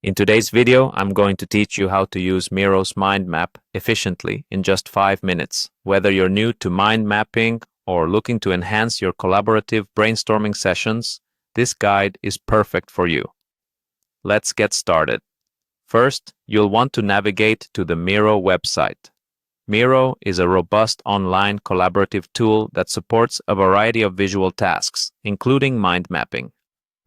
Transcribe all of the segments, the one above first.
In today's video, I'm going to teach you how to use Miro's mind map efficiently in just 5 minutes. Whether you're new to mind mapping or looking to enhance your collaborative brainstorming sessions, this guide is perfect for you. Let's get started. First, you'll want to navigate to the Miro website. Miro is a robust online collaborative tool that supports a variety of visual tasks, including mind mapping.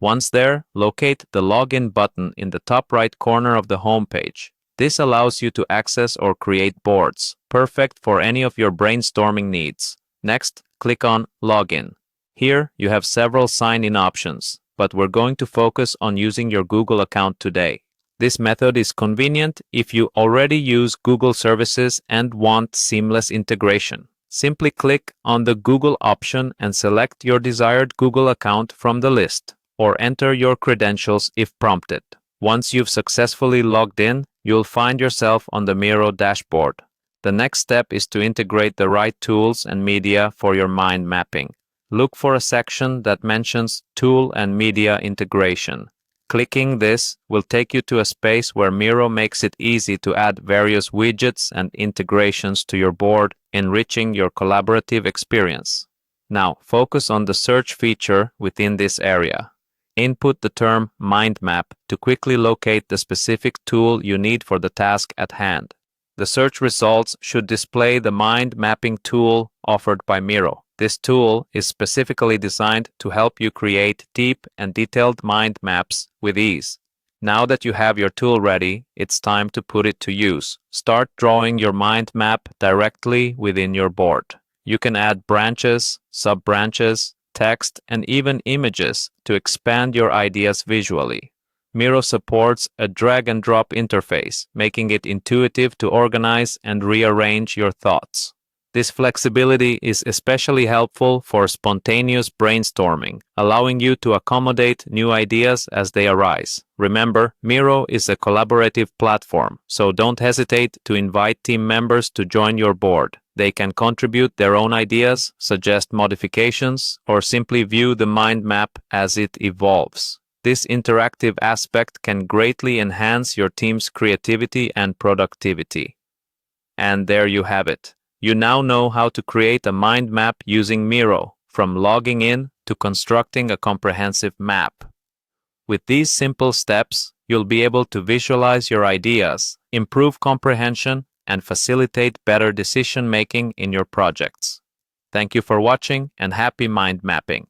Once there, locate the Login button in the top right corner of the homepage. This allows you to access or create boards, perfect for any of your brainstorming needs. Next, click on Login. Here, you have several sign-in options, but we're going to focus on using your Google account today. This method is convenient if you already use Google services and want seamless integration. Simply click on the Google option and select your desired Google account from the list, or enter your credentials if prompted. Once you've successfully logged in, you'll find yourself on the Miro dashboard. The next step is to integrate the right tools and media for your mind mapping. Look for a section that mentions Tool and Media Integration. Clicking this will take you to a space where Miro makes it easy to add various widgets and integrations to your board, enriching your collaborative experience. Now, focus on the search feature within this area. Input the term mind map to quickly locate the specific tool you need for the task at hand. The search results should display the mind mapping tool offered by Miro. This tool is specifically designed to help you create deep and detailed mind maps with ease. Now that you have your tool ready, it's time to put it to use. Start drawing your mind map directly within your board. You can add branches, sub-branches, text, and even images to expand your ideas visually. Miro supports a drag-and-drop interface, making it intuitive to organize and rearrange your thoughts. This flexibility is especially helpful for spontaneous brainstorming, allowing you to accommodate new ideas as they arise. Remember, Miro is a collaborative platform, so don't hesitate to invite team members to join your board. They can contribute their own ideas, suggest modifications, or simply view the mind map as it evolves. This interactive aspect can greatly enhance your team's creativity and productivity. And there you have it. You now know how to create a mind map using Miro, from logging in to constructing a comprehensive map. With these simple steps, you'll be able to visualize your ideas, improve comprehension, and facilitate better decision-making in your projects. Thank you for watching and happy mind mapping.